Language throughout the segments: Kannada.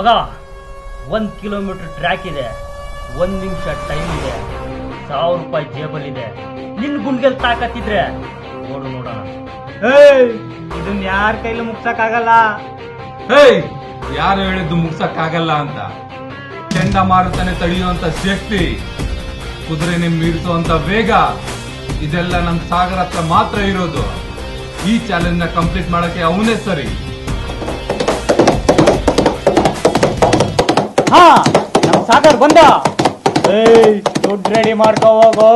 ಮಗ 1 ಕಿಲೋಮೀಟರ್ ಟ್ರ್ಯಾಕ್ ಇದೆ, 1 ನಿಮಿಷ ಟೈಮ್ ಇದೆ, 1000 ರೂಪಾಯಿ ಜೇಬಲ್ಲಿದೆ. ನಿನ್ ಗುಂಡ್ಗೆಲ್ ತಾಕತ್ತಿದ್ರೆ ನೋಡು ನೋಡೋಣ. ಇದನ್ನ ಯಾರ ಕೈಲಿ ಮುಗ್ಸಕ್ಕಾಗಲ್ಲ. ಯಾರು ಹೇಳಿದ್ದು ಮುಗ್ಸಕ್ಕಾಗಲ್ಲ ಅಂತ? ಚಂಡಮಾರುತನೆ ತಡೆಯುವಂತ ಶಕ್ತಿ, ಕುದುರೆನೆ ಮೀರಿಸುವಂತ ವೇಗ, ಇದೆಲ್ಲ ನಮ್ ಸಾಗರ್ ಹತ್ರ ಮಾತ್ರ ಇರೋದು. ಈ ಚಾಲೆಂಜ್ ನ ಕಂಪ್ಲೀಟ್ ಮಾಡಕ್ಕೆ ಅವನೇ ಸರಿ. ಹಾ, ನಮ್ ಸಾಗರ್ ಬಂದ. ದುಡ್ಡು ರೆಡಿ ಮಾಡ್ಕೋ ಹೋಗೋ.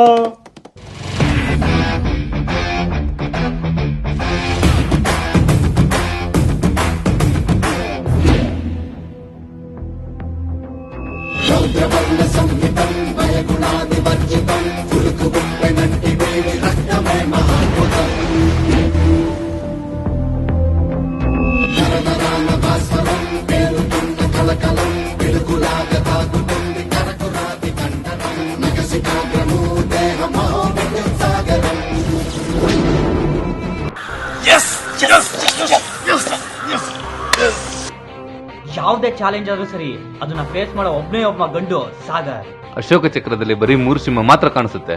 ಯಾವುದೇ ಚಾಲೆಂಜ್ ಆದ್ರೂ ಸರಿ, ಅದನ್ನ ಫೇಸ್ ಮಾಡೋ ಒಬ್ಬನೇ ಒಬ್ಬ ಗಂಡು ಸಾಗರ್. ಅಶೋಕ ಚಕ್ರದಲ್ಲಿ ಬರೀ 3 ಸಿಂಹ ಮಾತ್ರ ಕಾಣಿಸುತ್ತೆ,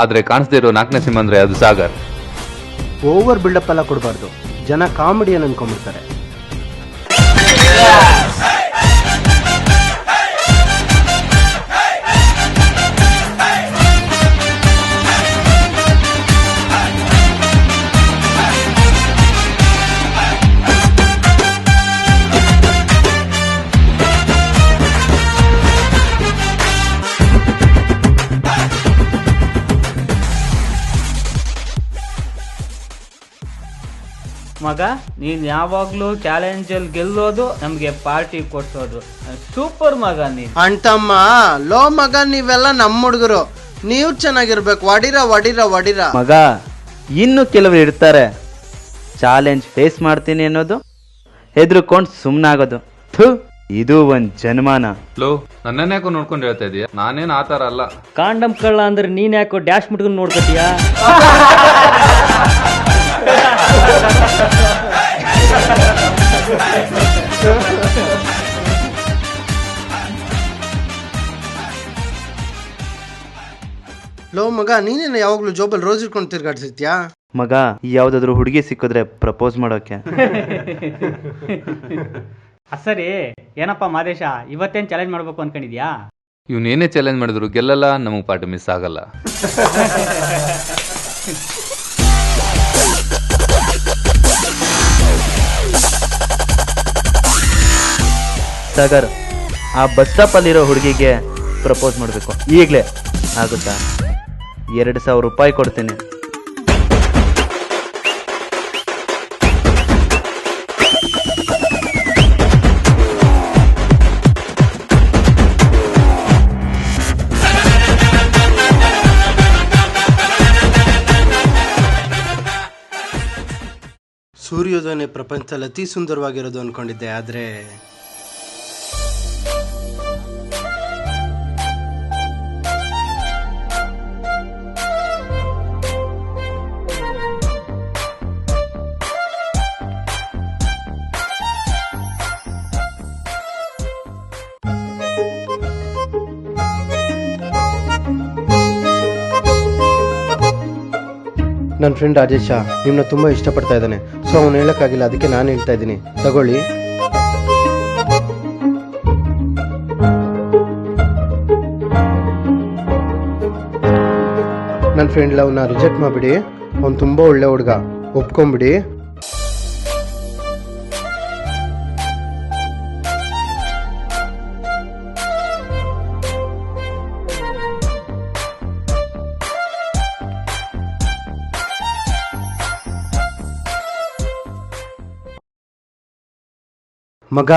ಆದ್ರೆ ಕಾಣಿಸದೇ ಇರೋ 4ನೇ ಸಿಂಹ ಅಂದ್ರೆ ಅದು ಸಾಗರ್. ಓವರ್ ಬಿಲ್ಡಪ್ ಎಲ್ಲ ಕೊಡಬಾರ್ದು, ಜನ ಕಾಮಿಡಿಯನ್ ಅನ್ಕೊಂಡ್ಬಿಡ್ತಾರೆ. ಮಗ, ನೀನ್ ಯಾವಾಗ್ಲೂ ಚಾಲೆಂಜ್ ಅಲ್ಲಿ ಗೆಲ್ಲೋದು, ನಮ್ಗೆ ಪಾರ್ಟಿ ಕೊಡ್ಸೋದು. ಸೂಪರ್ ಮಗ ನೀನ್. ಅಣ್ತಮ್ಮ, ಲೋ ಮಗ, ನೀವೆಲ್ಲ ನಮ್ಮ ಹುಡುಗರು, ನೀವು ಚೆನ್ನಾಗಿರ್ಬೇಕು. ವಡಿರ ಮಗ, ಇನ್ನು ಕೆಲವರು ಇರ್ತಾರೆ ಚಾಲೆಂಜ್ ಫೇಸ್ ಮಾಡ್ತೀನಿ ಅನ್ನೋದು ಹೆದರ್ಕೊಂಡು ಸುಮ್ನಾಗೋದು. ಇದು ಒಂದ್ ಜನ್ಮಾನ. ಲೋ, ನನ್ನನ್ಯಾಕೋ ನೋಡ್ಕೊಂಡು ಹೇಳ್ತಾ ಇದೀಯ? ನಾನೇನ್ ಆತರ ಅಲ್ಲ. ಕಾಂಡಮ್ ಕಳ್ಳ ಅಂದ್ರೆ ನೀನ್ ಯಾಕೋ ಡ್ಯಾಶ್ ಮುಟ್ಕೊಂಡು ನೋಡ್ಕೊತೀಯಾ? ಲೋ ಮಗ, ನೀನೇನ ಯಾವಾಗ್ಲೂ ಜೋಬಲ್ ರೋಸ್ ಇಟ್ಕೊಂಡು ತಿರ್ಗಾಡ್ಸಿರ್ತೀಯಾ? ಮಗ, ಯಾವ್ದಾದ್ರು ಹುಡುಗಿ ಸಿಕ್ಕಿದ್ರೆ ಪ್ರಪೋಸ್ ಮಾಡೋಕೆ. ಸರಿ, ಏನಪ್ಪ ಮಾದೇಶ, ಇವತ್ತೇನ್ ಚಾಲೆಂಜ್ ಮಾಡ್ಬೇಕು ಅನ್ಕೊಂಡಿದ್ಯಾ? ಇವನೇನೇ ಚಾಲೆಂಜ್ ಮಾಡಿದ್ರು ಗೆಲ್ಲಲ್ಲ, ನಮಗ್ ಪಾಠ ಮಿಸ್ ಆಗಲ್ಲ. ಸಾಗರ್, ಆ ಬಸ್ ಸ್ಟಾಪ್ ಅಲ್ಲಿರೋ ಹುಡುಗಿಗೆ ಪ್ರಪೋಸ್ ಮಾಡಬೇಕು. ಈಗಲೇ ಆಗುತ್ತಾ? 2,000 ರೂಪಾಯಿ ಕೊಡ್ತೀನಿ. ಸೂರ್ಯೋದಯನೇ ಪ್ರಪಂಚದಲ್ಲಿ ಅತಿ ಸುಂದರವಾಗಿರೋದು ಅನ್ಕೊಂಡಿದ್ದೆ, ಆದ್ರೆ ನನ್ನ ಫ್ರೆಂಡ್ ರಾಜೇಶ ನಿಮ್ಮನ್ನ ತುಂಬಾ ಇಷ್ಟಪಡ್ತಾ ಇದ್ದಾನೆ. ಸೊ ಅವನು ಹೇಳಕ್ಕಾಗಿಲ್ಲ, ಅದಕ್ಕೆ ನಾನು ಹೇಳ್ತಾ ಇದ್ದೀನಿ, ತಗೊಳ್ಳಿ. ನನ್ನ ಫ್ರೆಂಡ್ ಲವ್ನ ರಿಜೆಕ್ಟ್ ಮಾಡ್ಬಿಡಿ. ಅವ್ನು ತುಂಬಾ ಒಳ್ಳೆ ಹುಡುಗ, ಒಪ್ಕೊಂಬಿಡಿ. ಮಗ,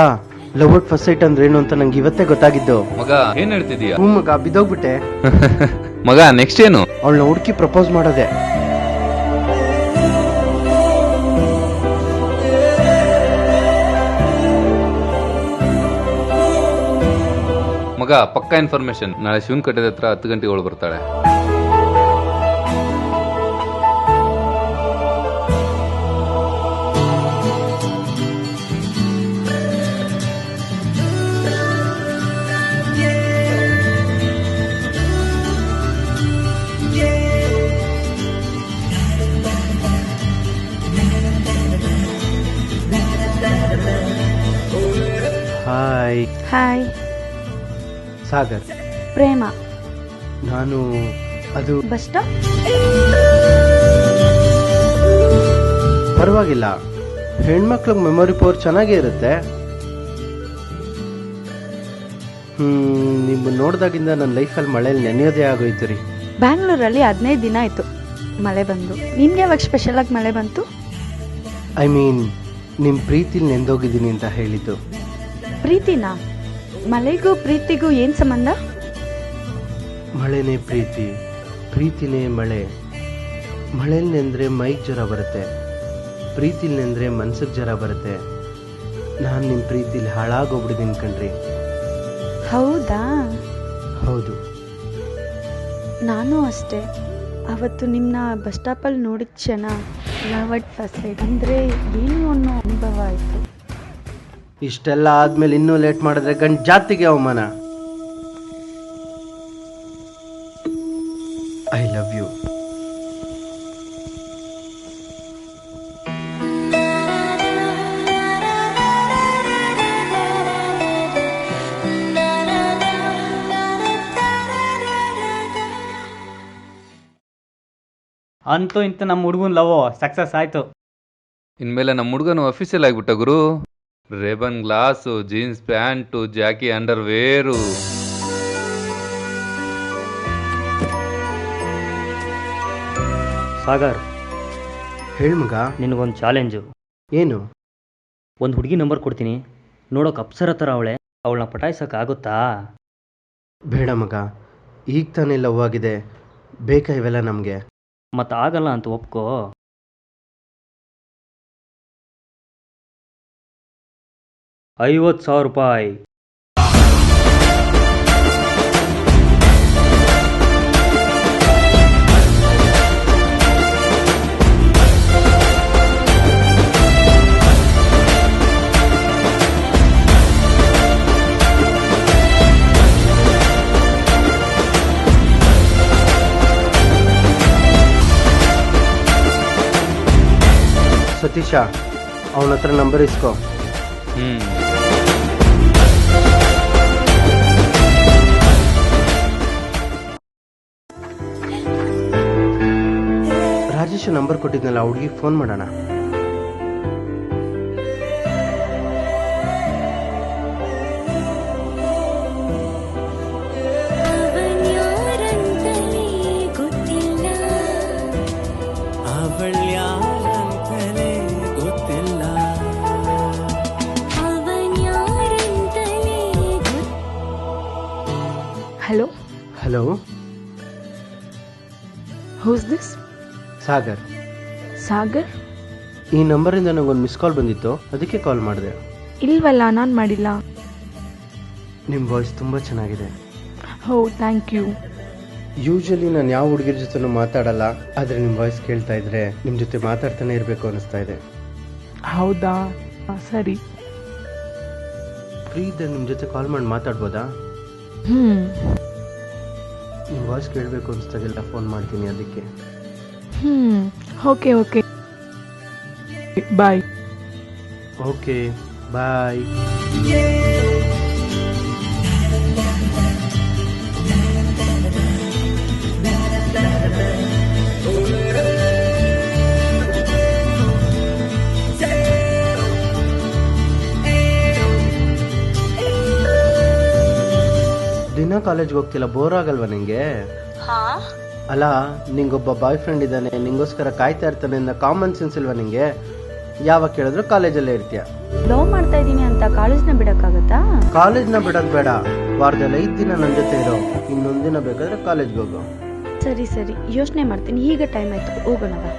ಲವ್ ಅಟ್ ಫಸ್ಟ್ ಸೈಟ್ ಅಂದ್ರೆ ಏನು ಅಂತ ನಂಗೆ ಇವತ್ತೇ ಗೊತ್ತಾಗಿದ್ದು. ಮಗ, ಏನ್ ಹೇಳ್ತಿದೀಯ? ಹ್ಞೂ ಮಗ, ಬಿದ್ದೋಗ್ಬಿಟ್ಟೆ. ಮಗ, ನೆಕ್ಸ್ಟ್ ಏನು? ಅವಳನ್ನ ಹುಡುಕಿ ಪ್ರಪೋಸ್ ಮಾಡೋದೆ. ಮಗ, ಪಕ್ಕಾ ಇನ್ಫಾರ್ಮೇಶನ್. ನಾಳೆ ಶಿವನ್ ಕಟ್ಟದ ಹತ್ರ 10 ಗಂಟೆಗೆ ಅವಳು ಬರ್ತಾಳೆ. ಹಾಯ್. ಹಾಯ್. ಸಾಗರ್. ಪ್ರೇಮ. ನಾನು ಅದು ಬಸ್ ಸ್ಟಾಪ್. ಪರವಾಗಿಲ್ಲ, ಹೆಣ್ಮಕ್ಳಿಗೆ ಮೆಮೊರಿ ಪವರ್ ಚೆನ್ನಾಗೇ ಇರುತ್ತೆ. ನಿಮ್ಮ ನೋಡಿದಾಗಿಂದ ನನ್ನ ಲೈಫಲ್ಲಿ ಮಳೆಯಲ್ಲಿ ನೆನೆಯೋದೇ ಆಗೋಯ್ತು ರೀ. ಬ್ಯಾಂಗ್ಳೂರಲ್ಲಿ 15 ದಿನ ಆಯಿತು ಮಳೆ ಬಂದು. ನಿಮ್ಗೆ ಯಾವಾಗ ಸ್ಪೆಷಲಾಗಿ ಮಳೆ ಬಂತು? ಐ ಮೀನ್ ನಿಮ್ಮ ಪ್ರೀತಿಲಿ ನೆಂದೋಗಿದ್ದೀನಿ ಅಂತ ಹೇಳಿದ್ದು. ಪ್ರೀತಿನಾ? ಮಳೆಗೂ ಪ್ರೀತಿಗೂ ಏನು ಸಂಬಂಧ? ಮಳೆನೇ ಪ್ರೀತಿ, ಪ್ರೀತಿನೇ ಮಳೆ. ಮಳೆಯಲ್ಲಿ ನೆಂದರೆ ಮೈಗೆ ಜ್ವರ ಬರುತ್ತೆ, ಪ್ರೀತಿಲಿ ನೆಂದರೆ ಮನ್ಸಿಗೆ ಜ್ವರ ಬರುತ್ತೆ. ನಾನು ನಿಮ್ಮ ಪ್ರೀತಿಲಿ ಹಾಳಾಗೋಗ್ಬಿಟ್ಟಿದ್ದೀನಿ ಕಣ್ರಿ. ಹೌದಾ? ಹೌದು. ನಾನು ಅಷ್ಟೇ. ಅವತ್ತು ನಿಮ್ಮನ್ನ ಬಸ್ ಸ್ಟಾಪಲ್ಲಿ ನೋಡಿದ ಕ್ಷಣ ಲವ್ ಅಟ್ ಫಸ್ಟ್ ಸೈಟ್ ಅಂದರೆ ಏನು ಅನ್ನೋ ಅನುಭವ ಆಯಿತು. ಇಷ್ಟೆಲ್ಲ ಆದ್ಮೇಲೆ ಇನ್ನೂ ಲೇಟ್ ಮಾಡಿದ್ರೆ ಗಂಡು ಜಾತಿಗೆ ಅವಮಾನ. I love you. ಅಂತೂ ಇಂತ ನಮ್ಮ ಹುಡುಗನ ಲವ್ ಸಕ್ಸಸ್ ಆಯ್ತು. ಇನ್ಮೇಲೆ ನಮ್ಮ ಹುಡುಗನು ಅಫಿಷಿಯಲ್ ಆಗಿಬಿಟ್ಟ ಗುರು. Ray Ban glass, jeans pant, Jockey underwear. Sagar, ಹೇಳ್ ಮಗ. ನಿನಗೊಂದು ಚಾಲೆಂಜು. ಏನು? ಒಂದು ಹುಡುಗಿ ನಂಬರ್ ಕೊಡ್ತೀನಿ, ನೋಡೋಕೆ ಅಪ್ಸರ ಥರ ಅವಳನ್ನ ಪಟಾಯಿಸೋಕ್ಕಾಗುತ್ತಾ? ಬೇಡ ಮಗ, ಈಗ ತಾನೇ ಲವ್ ಆಗಿದೆ, ಬೇಕಾ ಇವೆಲ್ಲ ನಮಗೆ? ಮತ್ತು ಆಗಲ್ಲ ಅಂತ ಒಪ್ಕೋ. ₹50,000. ಸತೀಶ, ಅವನ ಹತ್ರ ನಂಬರ್ ಇಸ್ಕೋ. ರಾಜೇಶ್ ನಂಬರ್ ಕೊಟ್ಟಿದ್ನಲ್ಲ, ಆ ಹುಡುಗಿಗೆ ಫೋನ್ ಮಾಡೋಣ. Hello. Hello, whose this? Sagar. Sagar? ಈ ನಂಬರಿಂದ ನನಗೊಂದು ಮಿಸ್ ಕಾಲ್ ಬಂದಿತ್ತು, ಅದಕ್ಕೆ ಕಾಲ್ ಮಾಡಿದೆ. ಇಲ್ವಲ್ಲ, ನಾನು ಮಾಡಿಲ್ಲ. ನಿಮ್ಮ ವಾಯ್ಸ್ ತುಂಬ ಚೆನ್ನಾಗಿದೆ. ಹೋ, ಥ್ಯಾಂಕ್ ಯು. ಯೂಶಲಿ ನಾನು ಯಾವ ಹುಡುಗಿರ ಜೊತೆನೂ ಮಾತಾಡಲ್ಲ, ಆದರೆ ನಿಮ್ಮ ವಾಯ್ಸ್ ಕೇಳ್ತಾ ಇದ್ರೆ ನಿಮ್ಮ ಜೊತೆ ಮಾತಾಡ್ತಾನೆ ಇರಬೇಕು ಅನಿಸ್ತಾ ಇದೆ. ಹೌದಾ? ಸರಿ. ಫ್ರೀ ಇದ್ದಾಗ ನಿಮ್ಮ ಜೊತೆ ಕಾಲ್ ಮಾಡಿ ಮಾತಾಡ್ಬೋದಾ? ನಿಮ್ಮ ವಾಯ್ಸ್ ಕೇಳಬೇಕು ಅನಿಸ್ದಾಗೆಲ್ಲ ಫೋನ್ ಮಾಡ್ತೀನಿ, ಅದಕ್ಕೆ. Okay okay, bye. Okay bye. ದಿನ ಕಾಲೇಜ್ಗೆ ಹೋಗ್ತಿಲ್ಲ, ಬೋರ್ ಆಗಲ್ವಾ ನಿಂಗೆ? ಅಲ್ಲ, ನಿಂಗೊಬ್ಬ ಬಾಯ್ ಫ್ರೆಂಡ್ ಇದ್ದಾನೆ, ನಿಂಗೋಸ್ಕರ ಕಾಯ್ತಾ ಇರ್ತಾನೆ ಅನ್ನೋ ಕಾಮನ್ ಸೆನ್ಸ್ ಇಲ್ವಾ ನಿಂಗೆ? ಯಾವಾಗ ಕೇಳಿದ್ರು ಕಾಲೇಜಲ್ಲೇ ಇರ್ತೀಯ. ಲವ್ ಮಾಡ್ತಾ ಇದ್ದೀನಿ ಅಂತ ಕಾಲೇಜ್ನ ಬಿಡಕ್ಕಾಗತ್ತಾ? ಕಾಲೇಜ್ನ ಬಿಡೋದು ಬೇಡ, ವಾರದಲ್ಲಿ 5 ದಿನ ನನ್ನ ಜೊತೆ ಇರೋ, ಇನ್ನೊಂದಿನ ಬೇಕಾದ್ರೆ ಕಾಲೇಜ್ಗೆ ಹೋಗು. ಸರಿ ಸರಿ, ಯೋಚನೆ ಮಾಡ್ತೀನಿ. ಈಗ ಟೈಮ್ ಆಯ್ತು, ಹೋಗೋಣ ಬಾ.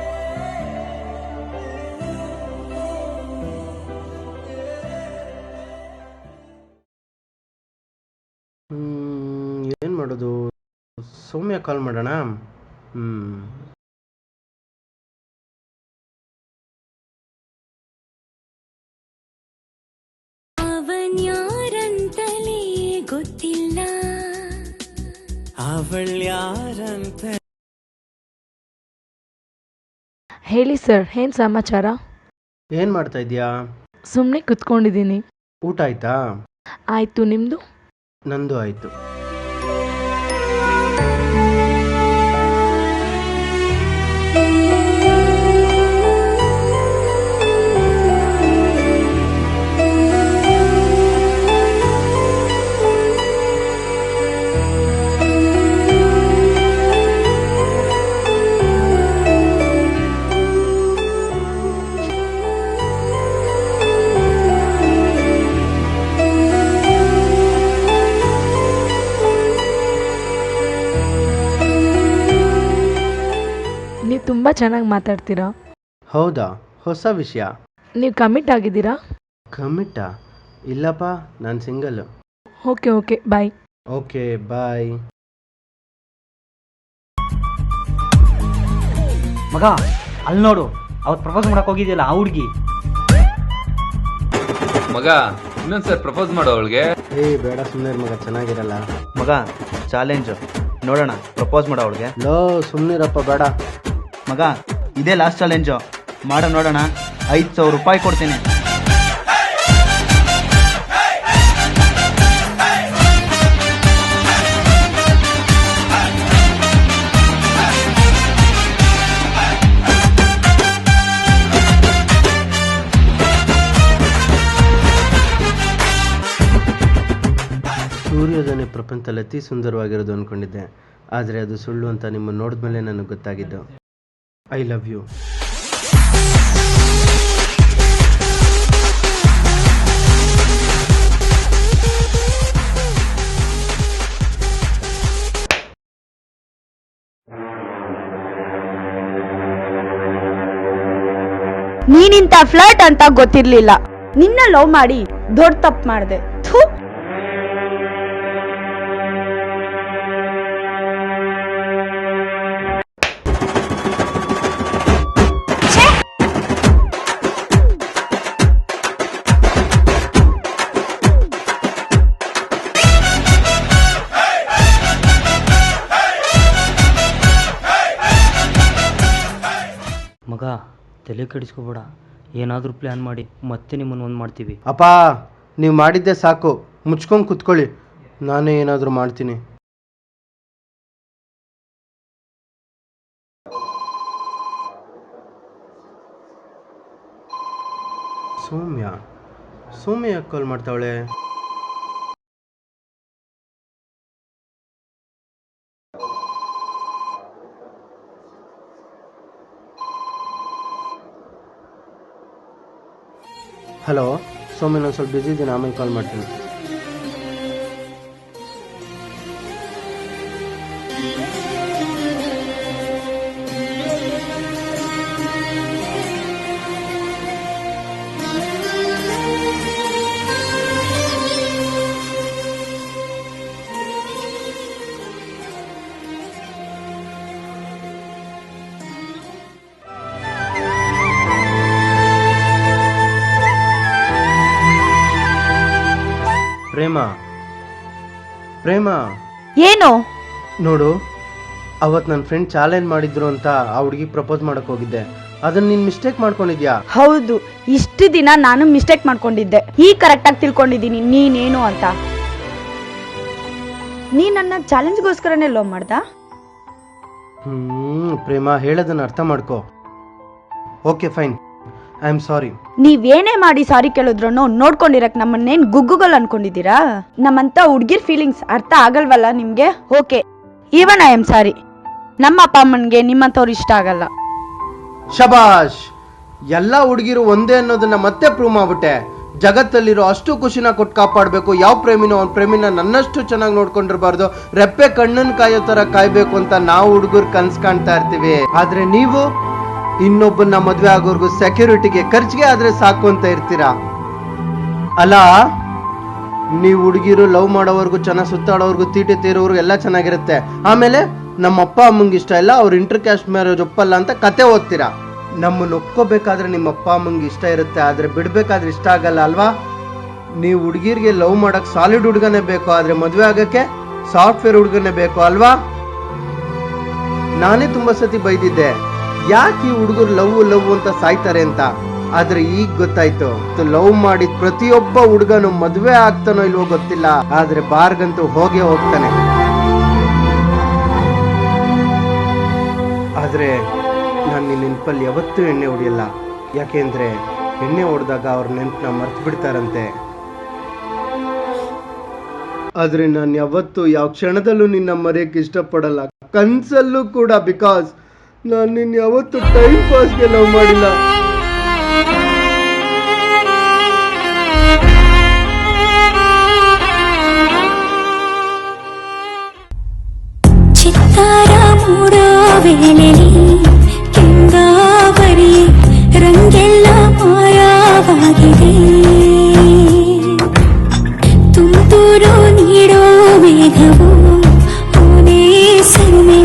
ಏನು ಮಾಡೋದು? ಸೌಮ್ಯ ಕಾಲ್ ಮಾಡೋಣ. ಅವನ್ಯಾರಂತಲೇ ಗೊತ್ತಿಲ್ಲ, ಅವಳ್ಯಾರಂತ. ಹೇಳಿ ಸರ್, ಏನ್ ಸಮಾಚಾರ? ಏನು ಮಾಡ್ತಾ ಇದೀಯಾ? ಸುಮ್ಮನೆ ಕುತ್ಕೊಂಡಿದ್ದೀನಿ. ಊಟ ಆಯ್ತಾ? ಆಯಿತು, ನಿಮ್ಮದು? ನಂದು ಆಯಿತು. ನೀವು ತುಂಬ ಚೆನ್ನಾಗಿ ಮಾತಾಡ್ತೀರಾ. ಹೌದಾ? ಹೊಸ ವಿಷಯ. ನೀವು ಕಮಿಟ್ ಆಗಿದ್ದೀರಾ? ಕಮಿಟಾ? ಇಲ್ಲಪ್ಪ, ನಾನು single. Okay okay, bye. Okay bye. ಮಗ ಅಲ್ಲಿ ನೋಡು, ಅವತ್ತು ಪ್ರಪೋಸ್ ಮಾಡಕ್ ಹೋಗಿದ್ಯಲ್ಲ ಆ ಹುಡುಗಿ. ಮಗ ಇನ್ನೊಂದ್ಸರಿ ಪ್ರಪೋಸ್ ಮಾಡೋ ಅವಳಿಗೆ. ಬೇಡ ಸುಮ್ಮನೆ ಮಗ, ಚೆನ್ನಾಗಿರಲ್ಲ. ಮಗ ಚಾಲೆಂಜು, ನೋಡೋಣ ಪ್ರಪೋಸ್ ಮಾಡೋ ಅವಳಿಗೆ. ಲೋ ಸುಮ್ಮನಿರಪ್ಪ, ಬೇಡ. ಮಗ ಇದೇ ಲಾಸ್ಟ್ ಚಾಲೆಂಜು, ಮಾಡೋ ನೋಡೋಣ. 5,000 ರೂಪಾಯಿ ಕೊಡ್ತೀನಿ. ಸೂರ್ಯೋದಯ ಪ್ರಪಂಚದಲ್ಲಿ ಅತಿ ಸುಂದರವಾಗಿರೋದು ಅಂದ್ಕೊಂಡಿದ್ದೆ, ಆದರೆ ಅದು ಸುಳ್ಳು ಅಂತ ನಿಮ್ಮನ್ನು ನೋಡಿದ್ಮೇಲೆ ನನಗೆ ಗೊತ್ತಾಗಿದ್ದು. I love you. ನೀನಿಂತ ಫ್ಲರ್ಟ್ ಅಂತ ಗೊತ್ತಿರ್ಲಿಲ್ಲ. ನಿನ್ನ ಲವ್ ಮಾಡಿ ದೊಡ್ಡ ತಪ್ಪು ಮಾಡಿದೆ. ಥೂ. ಮಗ ತಲೆ ಕೆಡಿಸ್ಕೋಬೇಡ, ಏನಾದರೂ ಪ್ಲ್ಯಾನ್ ಮಾಡಿ ಮತ್ತೆ ನಿಮ್ಮನ್ನು ಒಂದು ಮಾಡ್ತೀವಿ. ಅಪ್ಪ, ನೀವು ಮಾಡಿದ್ದೆ ಸಾಕು, ಮುಚ್ಕೊಂಡು ಕುತ್ಕೊಳ್ಳಿ, ನಾನೇ ಏನಾದರೂ ಮಾಡ್ತೀನಿ. ಸೌಮ್ಯ ಯಾಕೆ ಕಾಲ್ ಮಾಡ್ತಾವಳೆ? ಹಲೋ ಸೌಮ್ಯ, ನಾನು ಸ್ವಲ್ಪ ಬಿಸಿ ಇದ್ದೀನಿ, ಆಮೇಲೆ ಕಾಲ್ ಮಾಡ್ತೀನಿ. ಪ್ರೇಮ ಏನು? ನೋಡು, ಅವತ್ತು ನನ್ನ ಫ್ರೆಂಡ್ ಚಾಲೆಂಜ್ ಮಾಡಿದ್ರು ಅಂತ ಆ ಹುಡುಗಿ ಪ್ರಪೋಸ್ ಮಾಡಕ್ ಹೋಗಿದ್ದೆ, ಅದನ್ನ ನೀನ್ ಮಿಸ್ಟೇಕ್ ಮಾಡ್ಕೊಂಡಿದ್ಯಾ? ಹೌದು, ಇಷ್ಟು ದಿನ ನಾನು ಮಿಸ್ಟೇಕ್ ಮಾಡ್ಕೊಂಡಿದ್ದೆ. ಈಗ ಕರೆಕ್ಟ್ ಆಗಿ ತಿಳ್ಕೊಂಡಿದ್ದೀನಿ ನೀನೇನು ಅಂತ. ನೀ ನನ್ನ ಚಾಲೆಂಜ್ಗೋಸ್ಕರನೇ ಲವ್ ಮಾಡ್ದ? ಪ್ರೇಮ, ಹೇಳೋದನ್ನ ಅರ್ಥ ಮಾಡ್ಕೋ. Okay fine, I am sorry. ನೀವೇನೇ ಮಾಡಿ ಸಾರಿ ಕೇಳಿದ್ರು ನೋಡ್ಕೊಂಡಿರಕ್ ನಮ್ಮನ್ನೇನ್ ಗುಗ್ಗುಗಲ್ ಅನ್ಕೊಂಡಿದ್ದೀರಾ? ನಮ್ಮಂತ ಹುಡ್ಗಿರ್ ಫೀಲಿಂಗ್ಸ್ ಅರ್ಥ ಆಗಲ್ವಲ್ಲ ನಿಮ್ಗೆ? ಓಕೆ, ಈವನ್ ಐ ಆಮ್ ಸಾರಿ. ನಮ್ಮ ಅಪ್ಪ ಅಮ್ಮನ್ಗೆ ನಿಮ್ಮಂತವ್ರು ಇಷ್ಟ ಆಗಲ್ಲ. ಶಬಾಷ್, ಎಲ್ಲಾ ಹುಡುಗಿರು ಒಂದೇ ಅನ್ನೋದನ್ನ ಮತ್ತೆ ಪ್ರೂವ್ ಮಾಡ್ಬಿಟ್ಟೆ. ಜಗತ್ತಲ್ಲಿರೋ ಅಷ್ಟು ಖುಷಿನ ಕೊಟ್ಟು ಕಾಪಾಡಬೇಕು. ಯಾವ ಪ್ರೇಮಿನೋ ಅವ್ನ ಪ್ರೇಮಿನ ನನ್ನಷ್ಟು ಚೆನ್ನಾಗಿ ನೋಡ್ಕೊಂಡಿರಬಾರ್ದು. ರೆಪ್ಪೆ ಕಣ್ಣನ್ ಕಾಯೋ ತರ ಕಾಯ್ಬೇಕು ಅಂತ ನಾವು ಹುಡುಗರು ಕನ್ಸ್ ಕಾಣ್ತಾ ಇರ್ತೀವಿ. ಆದ್ರೆ ನೀವು ಇನ್ನೊಬ್ಬನ ಮದ್ವೆ ಆಗೋರ್ಗು ಸೆಕ್ಯೂರಿಟಿಗೆ ಖರ್ಚಿಗೆ ಆದ್ರೆ ಸಾಕು ಅಂತ ಇರ್ತೀರಾ ಅಲ್ಲ? ನೀವು ಹುಡುಗಿರು ಲವ್ ಮಾಡೋವರೆಗೂ, ಚೆನ್ನಾಗಿ ಸುತ್ತಾಡೋವರೆಗೂ, ತೀಟೆ ತೀರೋವರೆಗೂ ಎಲ್ಲ ಚೆನ್ನಾಗಿರುತ್ತೆ. ಆಮೇಲೆ ನಮ್ಮ ಅಪ್ಪ ಅಮ್ಮಂಗೆ ಇಷ್ಟ ಇಲ್ಲ, ಅವ್ರು ಇಂಟರ್ ಕ್ಯಾಸ್ಟ್ ಮ್ಯಾರೇಜ್ ಒಪ್ಪಲ್ಲ ಅಂತ ಕತೆ ಓದ್ತೀರಾ. ನಮ್ಮನ್ನು ಒಪ್ಕೋಬೇಕಾದ್ರೆ ನಿಮ್ಮ ಅಪ್ಪ ಅಮ್ಮಂಗೆ ಇಷ್ಟ ಇರುತ್ತೆ, ಆದ್ರೆ ಬಿಡ್ಬೇಕಾದ್ರೆ ಇಷ್ಟ ಆಗಲ್ಲ ಅಲ್ವಾ? ನೀವು ಹುಡುಗಿರಿಗೆ ಲವ್ ಮಾಡಕ್ ಸಾಲಿಡ್ ಹುಡುಗನೇ ಬೇಕು, ಆದ್ರೆ ಮದ್ವೆ ಆಗಕ್ಕೆ ಸಾಫ್ಟ್ವೇರ್ ಹುಡುಗನೇ ಬೇಕು ಅಲ್ವಾ? ನಾನೇ ತುಂಬಾ ಸತಿ ಬೈದಿದ್ದೆ, ಯಾಕೆ ಈ ಹುಡುಗರು ಲವ್ ಅಂತ ಸಾಯ್ತಾರೆ ಅಂತ. ಆದ್ರೆ ಈಗ ಗೊತ್ತಾಯ್ತು, ಲವ್ ಮಾಡಿದ ಪ್ರತಿಯೊಬ್ಬ ಹುಡುಗನು ಮದ್ವೆ ಆಗ್ತಾನೋ ಇಲ್ವೋ ಗೊತ್ತಿಲ್ಲ, ಆದ್ರೆ ಬಾರ್ಗಂತೂ ಹೋಗೇ ಹೋಗ್ತಾನೆ. ಆದ್ರೆ ನಾನು ನಿನ್ನ ನೆನಪಲ್ಲಿ ಯಾವತ್ತೂ ಎಣ್ಣೆ ಹೊಡಿಯಲ್ಲ. ಯಾಕೆಂದ್ರೆ ಎಣ್ಣೆ ಹೊಡೆದಾಗ ಅವ್ರ ನೆನಪನ್ನ ಮರ್ತು ಬಿಡ್ತಾರಂತೆ. ಆದ್ರೆ ನಾನು ಯಾವತ್ತೂ ಯಾವ ಕ್ಷಣದಲ್ಲೂ ನಿನ್ನ ಮರೆಯಕ್ಕೆ ಇಷ್ಟಪಡಲ್ಲ, ಕನ್ಸಲ್ಲೂ ಕೂಡ. ಬಿಕಾಸ್ ನಾನು ನಿನ್ನ ಯಾವತ್ತೂ ಟೈಮ್ ಪಾಸ್ಗೆ ಲವ್ ಮಾಡಿಲ್ಲ. ಚಿತ್ತಾರ ಮೂಡೋ ವೇಳೆಲಿ ಕೆಂಗಾವರಿ ರಂಗೆಲ್ಲ ಮಾಯವಾಗಿದೆ. ತುಂತುರು ನೀಡೋ ಮೇಘವು ಓನೇ ಸರುವೆ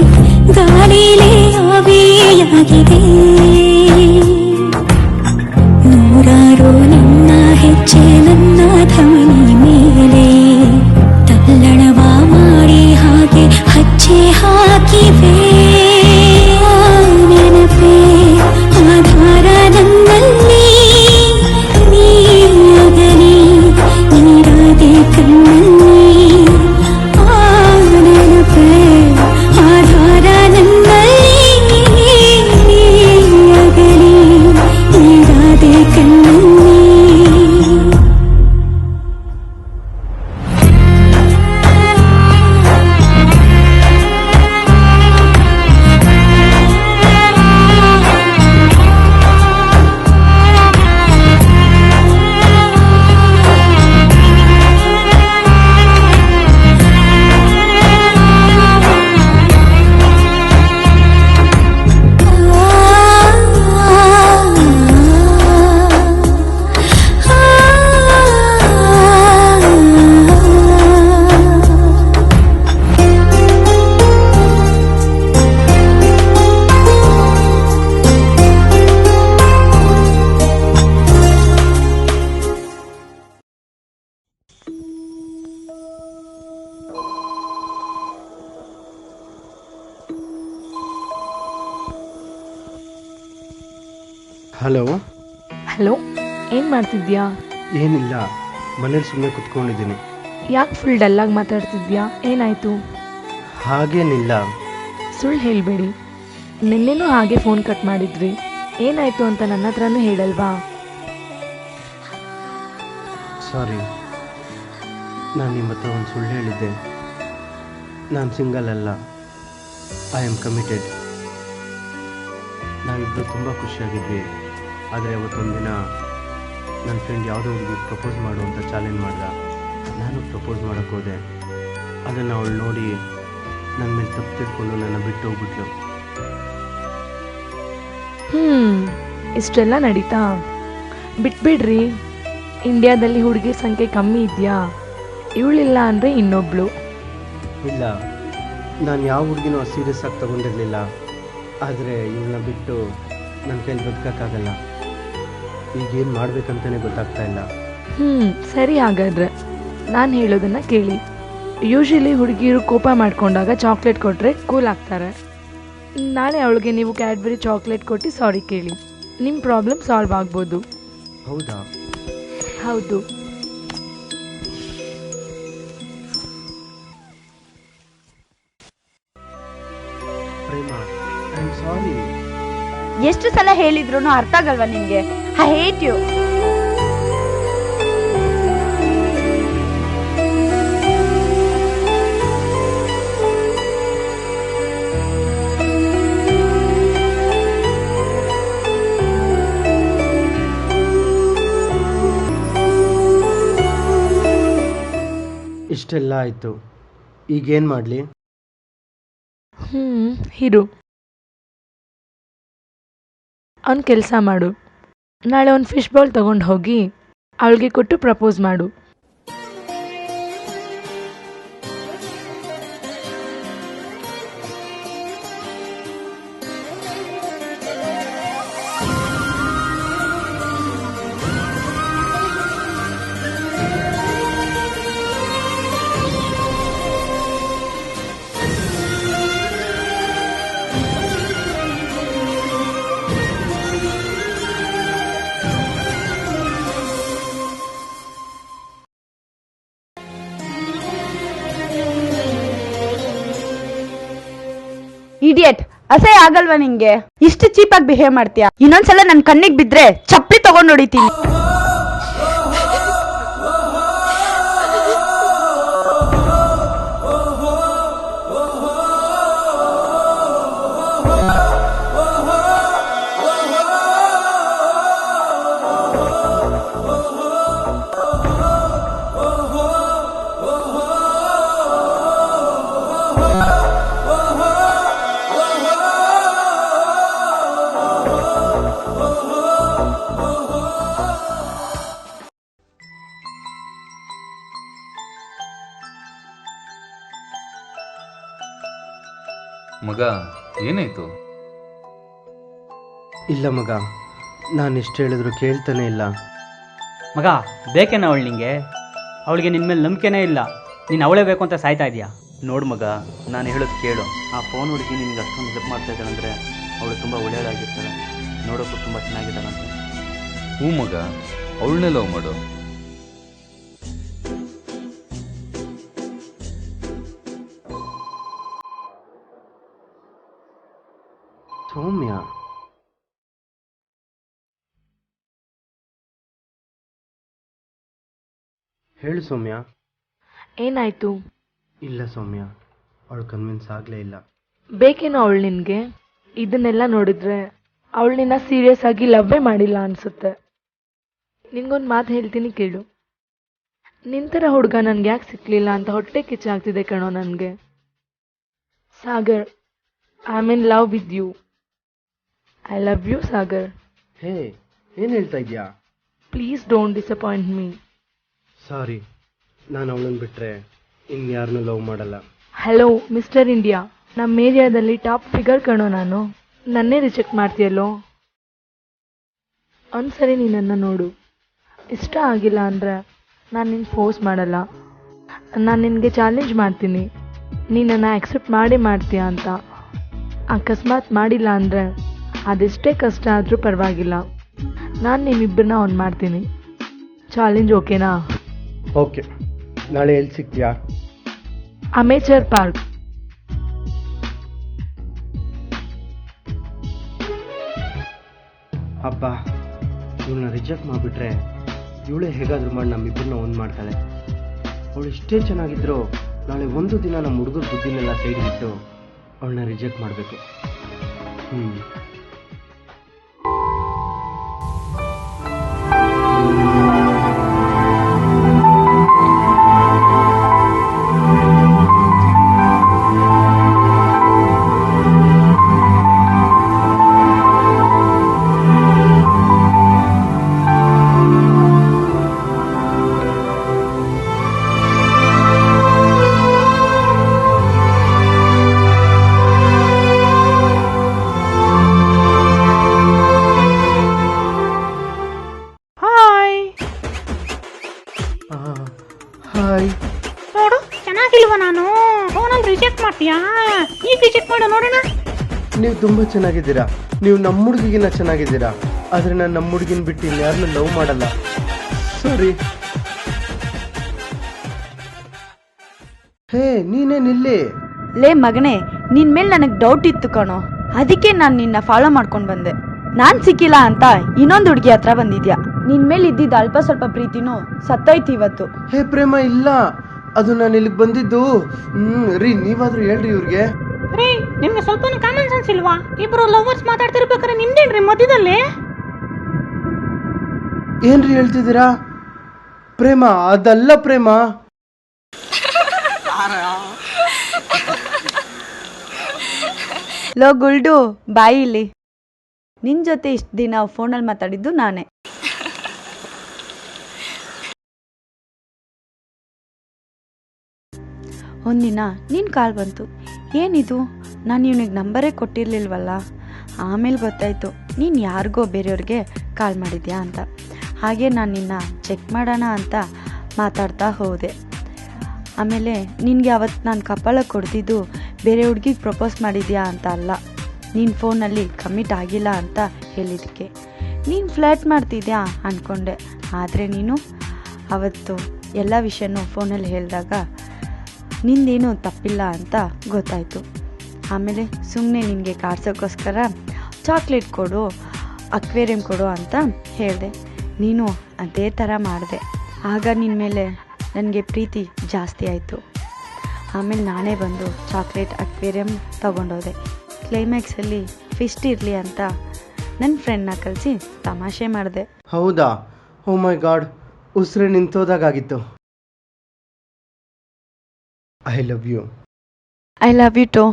ಗಾಳಿಲೇ ಆವಿಯಾಗಿದೆ. ನೂರಾರು ನಿನ್ನ ಹೆಜ್ಜೆ ನನ್ನ ಧಮನಿ ಮೇಲೆ ತಲ್ಲಣವ ಮಾಡಿ ಹಾಗೆ ಹಚ್ಚೆ ಹಾಕಿವೆ. ನೆನಪೇ ಆಧಾರ ನನ್ನಲ್ಲಿ, ನೀಗಲಿ ನೀರಾದೆ ಕಣ್ಣಲ್ಲಿ. ನೆನಪೇ ಆಧಾರ ನನ್ನಲ್ಲಿ, ನೀಗಲಿ ನೀರಾದೆ ಕಣ್ಣಲ್ಲಿ. ಹಲೋ. ಹಲೋ, ಏನು ಮಾಡ್ತಿದ್ಯಾ? ಏನಿಲ್ಲ, ಮನೇಲಿ ಸುಮ್ಮನೆ ಕುತ್ಕೊಂಡಿದ್ದೀನಿ. ಯಾಕೆ ಫುಲ್ ಡಲ್ಲಾಗಿ ಮಾತಾಡ್ತಿದ್ಯಾ? ಏನಾಯಿತು? ಹಾಗೇನಿಲ್ಲ. ಸುಳ್ಳು ಹೇಳಬೇಡಿ. ನಿನ್ನೆನೂ ಹಾಗೆ ಫೋನ್ ಕಟ್ ಮಾಡಿದ್ರಿ. ಏನಾಯಿತು ಅಂತ ನನ್ನ ಹತ್ರನೂ ಹೇಳಲ್ವಾ? ಸಾರಿ, ನಾನು ನಿಮ್ಮ ಹತ್ರ ಒಂದು ಸುಳ್ಳು ಹೇಳಿದ್ದೆ. ನಾನು ಸಿಂಗಲ್ ಅಲ್ಲ, ಐ ಆಮ್ ಕಮಿಟೆಡ್. ನಾವಿಬ್ಬರು ತುಂಬ ಖುಷಿಯಾಗಿದ್ವಿ. ಆದರೆ ಅವತ್ತೊಂದಿನ ನನ್ನ ಫ್ರೆಂಡ್ ಯಾವುದೋ ಹುಡುಗಿ ಪ್ರಪೋಸ್ ಮಾಡು ಅಂತ ಚಾಲೆಂಜ್ ಮಾಡ್ದ. ನಾನು ಪ್ರಪೋಸ್ ಮಾಡೋಕ್ಕೆ ಹೋದೆ. ಅದನ್ನು ಅವಳು ನೋಡಿ ನನ್ನ ಮೇಲೆ ತಪ್ಪು ತಿಳ್ಕೊಂಡು ನನ್ನ ಬಿಟ್ಟು ಹೋಗ್ಬಿಟ್ಲು. ಇಷ್ಟೆಲ್ಲ ನಡೀತಾ? ಬಿಟ್ಬಿಡ್ರಿ. ಇಂಡಿಯಾದಲ್ಲಿ ಹುಡುಗಿ ಸಂಖ್ಯೆ ಕಮ್ಮಿ ಇದೆಯಾ? ಇವಳಿಲ್ಲ ಅಂದರೆ ಇನ್ನೊಬ್ಳು. ಇಲ್ಲ, ನಾನು ಯಾವ ಹುಡುಗಿನೂ ಸೀರಿಯಸ್ ಆಗಿ ತಗೊಂಡಿರಲಿಲ್ಲ. ಆದರೆ ಇವಳನ್ನ ಬಿಟ್ಟು ನನ್ನ ಕೈಲಿ ಬದುಕೋಕ್ಕಾಗಲ್ಲ. ಈಗೇನು ಮಾಡಬೇಕಂತಲೇ ಗೊತ್ತಾಗ್ತಾ ಇಲ್ಲ. ಸರಿ, ಹಾಗಾದ್ರೆ ನಾನು ಹೇಳೋದನ್ನು ಕೇಳಿ. ಯೂಶಲಿ ಹುಡುಗಿರು ಕೋಪ ಮಾಡ್ಕೊಂಡಾಗ ಚಾಕ್ಲೇಟ್ ಕೊಟ್ಟರೆ ಕೂಲ್ ಆಗ್ತಾರೆ. ನಾಳೆ ಅವಳಿಗೆ ನೀವು ಕ್ಯಾಡ್ಬರಿ ಚಾಕ್ಲೇಟ್ ಕೊಟ್ಟು ಸಾರಿ ಕೇಳಿ, ನಿಮ್ಮ ಪ್ರಾಬ್ಲಮ್ ಸಾಲ್ವ್ ಆಗ್ಬೋದು. ಹೌದಾ? ಹೌದು. Prema, I am sorry. ಎಷ್ಟು ಸಲ ಹೇಳಿದ್ರು ಅರ್ಥ ಆಗಲ್ವಾ ನಿನ್ಗೆ? I hate you. ಇಷ್ಟೆಲ್ಲ ಆಯಿತು, ಈಗೇನು ಮಾಡಲಿ? ಇರು, ಅವ್ನು ಕೆಲಸ ಮಾಡು. ನಾಳೆ ಒಂದು ಫಿಶ್ ಬೌಲ್ ತೊಗೊಂಡು ಹೋಗಿ ಅವಳಿಗೆ ಕೊಟ್ಟು ಪ್ರಪೋಸ್ ಮಾಡು. ಇಡಿಯಟ್, ಅಸಹ್ಯ ಆಗಲ್ವಾ ನಿಂಗೆ? ಇಷ್ಟು ಚೀಪಾಗಿ ಬಿಹೇವ್ ಮಾಡ್ತೀಯಾ? ಇನ್ನೊಂದ್ಸಲ ನನ್ ಕಣ್ಣಿಗೆ ಬಿದ್ರೆ ಚಪ್ಪಲಿ ತಗೊಂಡ್ ಹೊಡಿತೀನಿ. ಮಗ ಏನಾಯ್ತು? ಇಲ್ಲ ಮಗ, ನಾನು ಎಷ್ಟು ಹೇಳಿದ್ರು ಕೇಳ್ತಾನೆ ಇಲ್ಲ. ಮಗ ಬೇಕೇನ ಅವಳು ನಿಂಗೆ? ಅವಳಿಗೆ ನಿನ್ನ ಮೇಲೆ ನಂಬಿಕೆನೇ ಇಲ್ಲ. ನೀನು ಅವಳೇ ಬೇಕು ಅಂತ ಸಾಯ್ತಾ ಇದೆಯಾ? ನೋಡು ಮಗ, ನಾನು ಹೇಳೋದು ಕೇಳು. ಆ ಫೋನ್ ಹುಡುಗಿ ನಿನಗೆ ಅಷ್ಟೊಂದು ಹೆಲ್ಪ್ ಮಾಡ್ತಾ ಇದ್ದಾಳೆ ಅಂದರೆ ಅವಳು ತುಂಬ ಒಳ್ಳೆಯದಾಗಿರ್ತಾಳೆ, ನೋಡೋಕ್ಕೂ ತುಂಬ ಚೆನ್ನಾಗಿದ್ದಾಳಂತೆ. ಹ್ಞೂ ಮಗ, ಅವಳನ್ನೇ ಲವ್ ಮಾಡು. ಸೌಮ್ಯ, ಹೇಳು ಸೌಮ್ಯ. ಏನಾಯ್ತು? ಇಲ್ಲ ಸೌಮ್ಯ, ಅವಳು ಕನ್ವಿನ್ಸ್ ಆಗಲೇ ಇಲ್ಲ. ಬೇಕೇನೋ ಅವಳು ನಿನಗೆ? ಇದನ್ನೆಲ್ಲ ನೋಡಿದ್ರೆ ಅವಳು ನಿನ್ನ ಸೀರಿಯಸ್ ಆಗಿ ಲವ್ವೇ ಮಾಡಿಲ್ಲ ಅನ್ಸುತ್ತೆ. ನಿನ್ಗೊಂದು ಮಾತು ಹೇಳ್ತೀನಿ ಕೇಳು. ನಿಂತರ ಹುಡುಗ ನನ್ಗೆ ಯಾಕೆ ಸಿಕ್ಲಿಲ್ಲ ಅಂತ ಹೊಟ್ಟೆ ಕಿಚ್ಚಾಗ್ತಿದೆ ಕಣೋ ನನಗೆ. Sagar, I am in love with you. I love you Sagar. Hey, ಏನು ಹೇಳ್ತಾ ಇದೆಯಾ? Please don't disappoint me. Sorry, ನಾನು ಅವಳನ್ನು ಬಿಟ್ಟರೆ ಇನ್ಯಾರನ್ನೂ ಲವ್ ಮಾಡಲ್ಲ. ಹಲೋ ಮಿಸ್ಟರ್ ಇಂಡಿಯಾ, ನಮ್ಮ ಏರಿಯಾದಲ್ಲಿ ಟಾಪ್ ಫಿಗರ್ ಕಣೋ ನಾನು. ನನ್ನೇ ರಿಜೆಕ್ಟ್ ಮಾಡ್ತೀಯಲ್ಲೋ? ಒಂದ್ಸರಿ ನೀನನ್ನು ನೋಡು. ಇಷ್ಟ ಆಗಿಲ್ಲ ಅಂದರೆ ನಾನು ನಿನ್ನ ಫೋರ್ಸ್ ಮಾಡಲ್ಲ. ನಾನು ನಿನಗೆ ಚಾಲೆಂಜ್ ಮಾಡ್ತೀನಿ, ನೀನನ್ನು ಆಕ್ಸೆಪ್ಟ್ ಮಾಡ್ತೀಯಾ ಅಂತ. ಅಕಸ್ಮಾತ್ ಮಾಡಿಲ್ಲ ಅಂದರೆ ಅದೆಷ್ಟೇ ಕಷ್ಟ ಆದರೂ ಪರವಾಗಿಲ್ಲ, ನಾನು ನಿಮ್ಮಿಬ್ಬರನ್ನ ಆನ್ ಮಾಡ್ತೀನಿ. ಚಾಲೆಂಜ್ ಓಕೆನಾ? ಓಕೆ, ನಾಳೆ ಎಲ್ಲಿ ಸಿಗ್ತೀಯಾ? Amateur park. ಅಬ್ಬಾ, ಇವಳನ್ನ ರಿಜೆಕ್ಟ್ ಮಾಡಿಬಿಟ್ರೆ ಇವಳೇ ಹೇಗಾದರೂ ಮಾಡಿ ನಮ್ಮಿಬ್ಬರನ್ನ ಒಂದು ಮಾಡ್ತಾಳೆ. ಅವಳು ಇಷ್ಟೇ ಚೆನ್ನಾಗಿದ್ರು ನಾಳೆ ಒಂದು ದಿನ ನಮ್ಮ ಹುಡುಗರ ಬುದ್ಧಿನೆಲ್ಲ ಸೈಡ್ ಬಿಟ್ಟು ಅವಳನ್ನ ರಿಜೆಕ್ಟ್ ಮಾಡಬೇಕು. ಹಾಯ್. ನೋಡು, ಚೆನ್ನಾಗಿಲ್ವಾ ನಾನು? ಫೋನಲ್ಲಿ ರಿಜೆಕ್ಟ್ ಮಾಡ್ತೀಯಾ? ಈಗ ರಿಜೆಕ್ಟ್ ಮಾಡು ನೋಡೋಣ. ನೀವು ತುಂಬ ಚೆನ್ನಾಗಿದ್ದೀರಾ, ನೀವು ನಮ್ಮ ಹುಡುಗಿಗಿನ್ನ ಚೆನ್ನಾಗಿದ್ದೀರಾ. ಆದರೆ ನಾನು ನಮ್ಮ ಹುಡುಗಿನ ಬಿಟ್ಟು ಇನ್ಯಾರನ್ನೂ ಲವ್ ಮಾಡಲ್ಲ. ಸಾರಿ. ಹೇ, ನೀನೇನಿಲ್ಲಿ? ಲೇ ಮಗನೇ, ನಿನ್ ಮೇಲೆ ನನಗೆ ಡೌಟ್ ಇತ್ತು ಕಣೋ, ಅದಕ್ಕೆ ನಾನು ನಿನ್ನ ಫಾಲೋ ಮಾಡ್ಕೊಂಡು ಬಂದೆ. ನಾನ್ ಸಿಕ್ಕಿಲ್ಲ ಅಂತ ಇನ್ನೊಂದು ಹುಡುಗಿ ಹತ್ರ ಬಂದಿದ್ಯಾ. ನಿನ್ ಮೇಲೆ ಇದ್ದಿದ್ದ ಅಲ್ಪ ಸ್ವಲ್ಪ ಪ್ರೀತಿನೂ ಸತ್ತೋಯ್ತು ಇವತ್ತು. ಹೇ ಪ್ರೇಮ, ಇಲ್ಲ, ಅದು ನಾನು ಇಲ್ಲಿಗೆ ಬಂದಿದ್ದು. ರೀ, ನೀವಾದ್ರೂ ಹೇಳ್ರಿ ಇವ್ರಿಗೆ. ರೀ, ನಿಮ್ಗೆ ಸ್ವಲ್ಪ ಕಾಮನ್ ಸೆನ್ಸ್ ಇಲ್ವಾ? ಇಬ್ರು ಲವರ್ಸ್ ಮಾತಾಡ್ತಿರ್ಬೇಕಾದ್ರೆ ನಿಮ್ದೇನ್ರಿ ಮಧ್ಯದಲ್ಲಿ? ಏನ್ರಿ ಹೇಳ್ತಿದ್ದೀರಾ? ಪ್ರೇಮ ಅದಲ್ಲ ಪ್ರೇಮ. ಲೋ ಗುಲ್ಡು, ಬಾಯಿ ಇಲ್ಲಿ. ನಿನ್ ಜೊತೆ ಇಷ್ಟು ದಿನ ಫೋನಲ್ಲಿ ಮಾತಾಡಿದ್ದು ನಾನೇ. ಒಂದಿನ ನಿನ್ ಕಾಲ್ ಬಂತು. ಏನಿದು, ನಾನು ಇವನಿಗೆ ನಂಬರೇ ಕೊಟ್ಟಿರ್ಲಿಲ್ವಲ್ಲ. ಆಮೇಲೆ ಗೊತ್ತಾಯ್ತು ನೀನು ಯಾರಿಗೋ ಬೇರೆಯವ್ರಿಗೆ ಕಾಲ್ ಮಾಡಿದ್ಯಾ ಅಂತ. ಹಾಗೆ ನಾನು ನಿನ್ನ ಚೆಕ್ ಮಾಡೋಣ ಅಂತ ಮಾತಾಡ್ತಾ ಹೋದೆ. ಆಮೇಲೆ ನಿನಗೆ ಅವತ್ತು ನಾನು ಕಪಾಳ ಕೊಡ್ತಿದ್ದು ಬೇರೆ ಹುಡುಗಿಗೆ ಪ್ರಪೋಸ್ ಮಾಡಿದ್ಯಾ ಅಂತ ಅಲ್ಲ, ನಿನ್ನ ಫೋನಲ್ಲಿ ಕಮಿಟ್ ಆಗಿಲ್ಲ ಅಂತ ಹೇಳಿದ್ದಕ್ಕೆ. ನೀನು ಫ್ಲರ್ಟ್ ಮಾಡ್ತಿದ್ಯಾ ಅಂದ್ಕೊಂಡೆ. ಆದರೆ ನೀನು ಅವತ್ತು ಎಲ್ಲ ವಿಷಯನೂ ಫೋನಲ್ಲಿ ಹೇಳಿದಾಗ ನಿಂದೇನು ತಪ್ಪಿಲ್ಲ ಅಂತ ಗೊತ್ತಾಯಿತು. ಆಮೇಲೆ ಸುಮ್ಮನೆ ನಿನಗೆ ಕಾರ್ಸೋಕ್ಕೋಸ್ಕರ ಚಾಕ್ಲೇಟ್ ಕೊಡು, ಅಕ್ವೇರಿಯಂ ಕೊಡು ಅಂತ ಹೇಳಿದೆ. ನೀನು ಅದೇ ಥರ ಮಾಡಿದೆ. ಆಗ ನಿನ್ನ ಮೇಲೆ ನನಗೆ ಪ್ರೀತಿ ಜಾಸ್ತಿ ಆಯಿತು. ಆಮೇಲೆ ನಾನೇ ಬಂದು ಚಾಕ್ಲೇಟ್ ಅಕ್ವೇರಿಯಂ ತೊಗೊಂಡೋದೆ. ಕ್ಲೈಮ್ಯಾಕ್ಸಲ್ಲಿ ಫಿಸ್ಟ್ ಇರಲಿ ಅಂತ ನನ್ನ ಫ್ರೆಂಡ್ನ ಕಳಿಸಿ ತಮಾಷೆ ಮಾಡಿದೆ. ಹೌದಾ? ಓ ಮೈ ಗಾಡ್, ಉಸಿರು ನಿಂತೋದಾಗಿತ್ತು. I love you. I love you to.